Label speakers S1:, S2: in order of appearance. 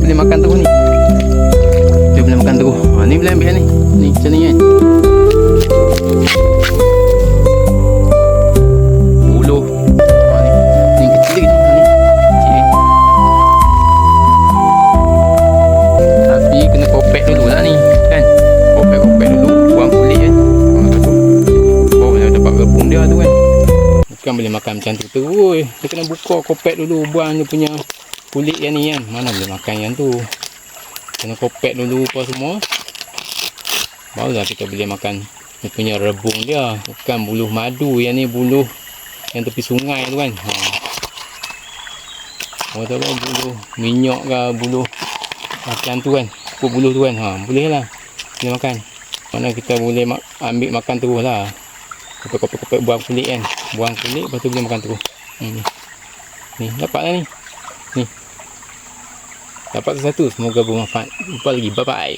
S1: boleh makan terus ni. Kita boleh makan terus. Ni boleh ambil ni. Ni macam ni kan. Buluh. Ni. Ni kecil lagi. Ni. Kecil. Tapi kena kopek dulu lah ni. Kan? Kopek dulu. Buang kulit kan. Lepas tu. Oh, dapat rebung dia tu kan. Bukan boleh makan macam tu terus. Dia kena buka kopek dulu. Buang dia punya kulit yang ni kan. Mana boleh makan yang tu. Kena kopek dulu apa semua. Barulah kita boleh makan dia punya rebung dia. Bukan buluh madu. Yang ni buluh yang tepi sungai tu kan. Orang tahu buluh minyak ke buluh macam tu kan. Buluh tu kan. Boleh lah. Boleh makan. Mana kita boleh ambil makan terus lah. Kopek-kopek buang kulit kan. Buang kulit lepas tu boleh makan terus. Ni dapat lah ni. Ni. Dapat satu. Semoga bermanfaat. Jumpa lagi. Bye bye.